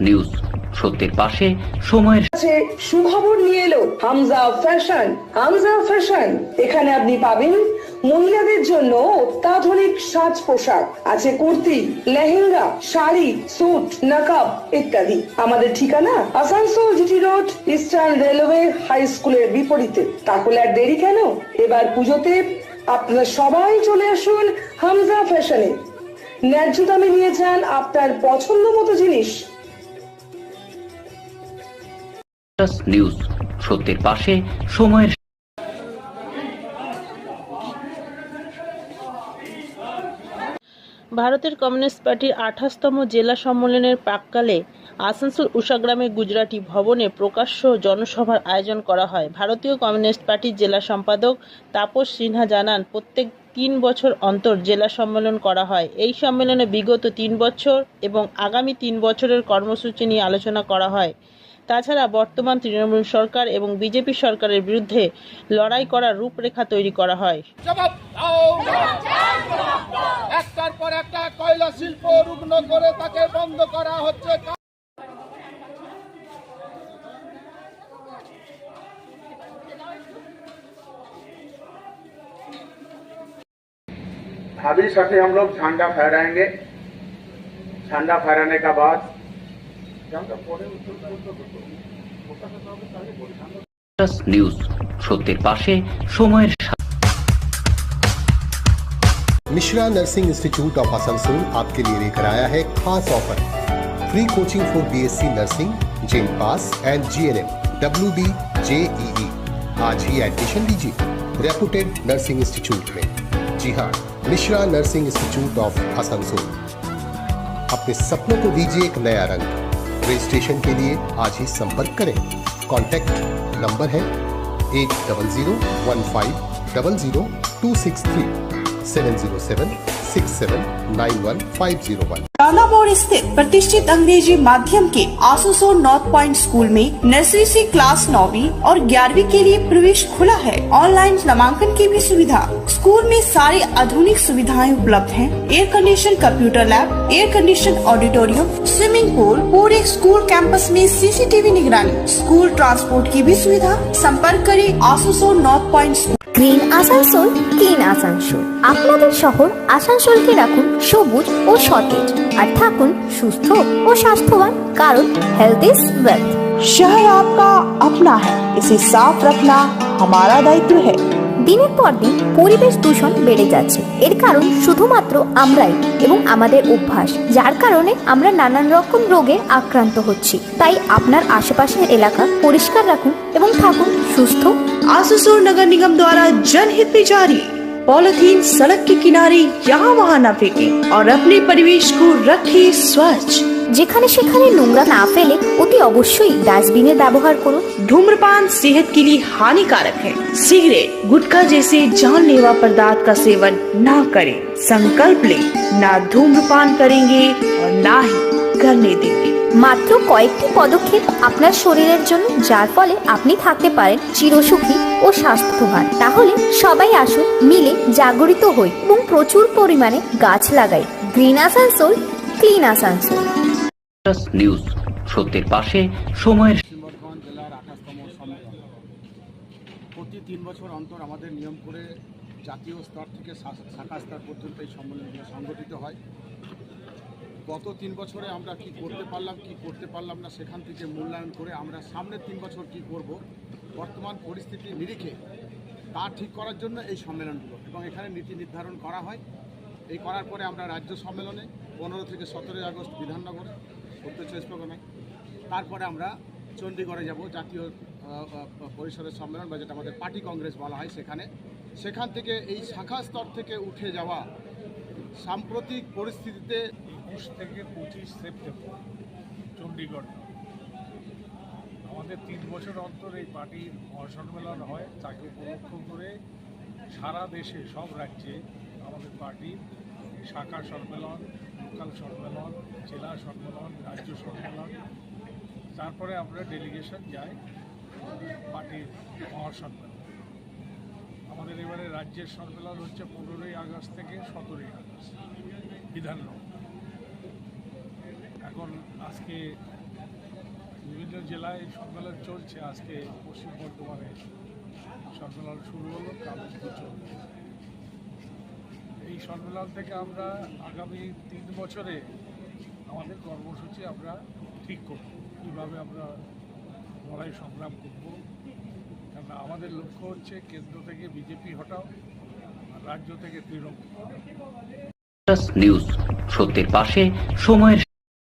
News, সত্যের পাশে সময়ের সুখবর নিয়ে এলো হামজা ফ্যাশন। হামজা ফ্যাশন, এখানে আপনি পাবেন মহিলাদের জন্য অত্যাধুনিক সাজ পোশাক, আছে কুর্তি, লেহেঙ্গা, শাড়ি, স্যুট, নকাব ইত্যাদি। আমাদের ঠিকানা Asansol GT road, eastern railway high স্কুলের বিপরীতে। তাহলে আর দেরি কেন, এবার পুজোতে আপনারা সবাই চলে আসুন হামজা ফ্যাশনে। ন্যায্য দামে নিয়ে যান আপনার পছন্দ মতো জিনিস। নিউজ, সত্যের পাশে সময়ের। ভারতের কমিউনিস্ট পার্টির 28তম জেলা সম্মেলনের প্রাক্কালে আসানসোল উষাগ্রামে গুজরাটি ভবনে প্রকাশ্য জনসভার আয়োজন করা হয়। ভারতীয় কমিউনিস্ট পার্টির জেলা সম্পাদক তাপস সিনহা জানান, প্রত্যেক 3 বছর অন্তর জেলা সম্মেলন করা হয়। এই সম্মেলনে বিগত 3 বছর এবং আগামী 3 বছরের কর্মসূচি নিয়ে আলোচনা করা হয়। তাছাড়া বর্তমান তৃণমূল সরকার এবং বিজেপি সরকারের বিরুদ্ধে লড়াই করার রূপরেখা তৈরি করা হয়। একটার পর একটা কয়লা শিল্প রুগ্ন করে তাকে বন্ধ করা হচ্ছে। भाभी साथे हम लोग झंडा फहराएंगे। झंडा फहराने का बाद নিউজ, সত্যের পাশে সময়ের। Mishra nursing institute of Asansol आपके लिए लेकर आया है खास offer. Free coaching for BSc nursing, जेन pass and GNM, WD, JEE। आज ही एडमिशन लीजिए रेपुटेड नर्सिंग इंस्टीट्यूट में। जी हाँ, Mishra nursing institute of Asansol. अपने सपनों को दीजिए एक नया रंग। रजिस्ट्रेशन के लिए आज ही संपर्क करें। कॉन्टैक्ट नंबर है 8015000263 70767911501। राणा मोड़ स्थित प्रतिष्ठित अंग्रेजी माध्यम के आसनसोल नॉर्थ पॉइंट स्कूल में नर्सरी से क्लास 9वीं और 11वीं के लिए प्रवेश खुला है। ऑनलाइन नामांकन की भी सुविधा। स्कूल में सारी आधुनिक सुविधाएं उपलब्ध हैं। Air condition computer lab, air condition auditorium, swimming pool, पूरे स्कूल कैंपस में CCTV निगरानी, स्कूल ट्रांसपोर्ट की भी सुविधा। संपर्क करें Asansol north point. Green Asansol, clean Asansol. আপনাদের শহর আসানসোলকে রাখুন সবুজ ও সতেজ, আর থাকুন সুস্থ ও স্বাস্থ্যবান, কারণ হেলথ ইজ ওয়েলথ। शहर आपका अपना है, इसे साफ रखना हमारा दायित्व है। দিনের পর দিন পরিবেশ দূষণ বেড়ে যাচ্ছে। এর কারণ শুধুমাত্র আমরাই এবং আমাদের অভ্যাস, যার কারণে আমরা নানান রকম রোগে আক্রান্ত হচ্ছি। তাই আপনার আশেপাশের এলাকা পরিষ্কার রাখুন এবং থাকুন সুস্থ। आसनसोल नगर निगम द्वारा जनहित में जारी। पॉलिथीन सड़क के किनारे यहाँ वहाँ न फेंकें और अपने परिवेश को रखें स्वच्छ। যেখানে সেখানে নোংরা না ফেলে অতি অবশ্যই ডাস্টবিনের ব্যবহার করুন। धूम्रपान सेहत के लिए हानिकारक है। सिगरेट, गुटखा जैसे जानलेवा पदार्थ का सेवन न करें। संकल्प लें, ना धूम्रपान करेंगे और ना ही करने देंगे। মাত্র কয়েকটি পদক্ষেপ আপনার শরীরের জন্য, যার ফলে আপনি থাকতে পারেন চিরসুখী ও স্বাস্থ্যবান। তাহলে সবাই আসুন, মিলে জাগরিত হই এবং প্রচুর পরিমাণে গাছ লাগাই। Green Asansol, clean Asansol. News, সত্যের পাশে সময়ের। পশ্চিম বর্ধমান জেলার 28তম সম্মেলন প্রতি 3 বছর অন্তর আমাদের নিয়ম করে জাতীয় স্তর থেকে শাখা স্তর পর্যন্ত এই সম্মেলনগুলো সংগঠিত হয়। গত 3 বছরে আমরা কি করতে পারলাম না, সেখান থেকে মূল্যায়ন করে আমরা সামনের 3 বছর কি করব, বর্তমান পরিস্থিতি নিরিখে তা ঠিক করার জন্য এই সম্মেলনগুলো, এবং এখানে নীতি নির্ধারণ করা হয়। এই করার পরে আমরা রাজ্য সম্মেলনে 15 থেকে 17 আগস্ট বিধাননগরে, উত্তর 24 পরগনায়, তারপরে আমরা চণ্ডীগড়ে যাব জাতীয় পরিষদের সম্মেলন, বা যেটা আমাদের পার্টি কংগ্রেস বলা হয়, সেখান থেকে এই শাখা স্তর থেকে উঠে যাওয়া সাম্প্রতিক পরিস্থিতিতে 21 থেকে 25 সেপ্টেম্বর চণ্ডীগড় আমাদের 3 বছর অন্তর এই পার্টির মহাসম্মেলন হয়। তাকে উপলক্ষ করে সারা দেশে সব রাজ্যে আমাদের পার্টির শাখা সম্মেলন, লোকাল সম্মেলন, জেলা সম্মেলন, রাজ্য সম্মেলন, তারপরে আমরা ডেলিগেশন যাই পার্টির মহাসম্মেলন। আমাদের এবারে রাজ্যের সম্মেলন হচ্ছে 15ই আগস্ট থেকে 17ই আগস্ট বিধাননগর। এখন আজকে বিভিন্ন জেলায় সম্মেলন চলছে। আজকে পশ্চিম বর্ধমানে সম্মেলন শুরু হলো, কাল থেকে চলবে। এই সম্মেলন থেকে আমরা আগামী 3 বছরে আমাদের কর্মসূচি আমরা ঠিক করব, কীভাবে আমরা লড়াই সংগ্রাম করব। কারণ আমাদের লক্ষ্য হচ্ছে কেন্দ্র থেকে বিজেপি হটাও, আর রাজ্য থেকে তৃণমূল। নিউজ, সত্যের পাশে সময়ের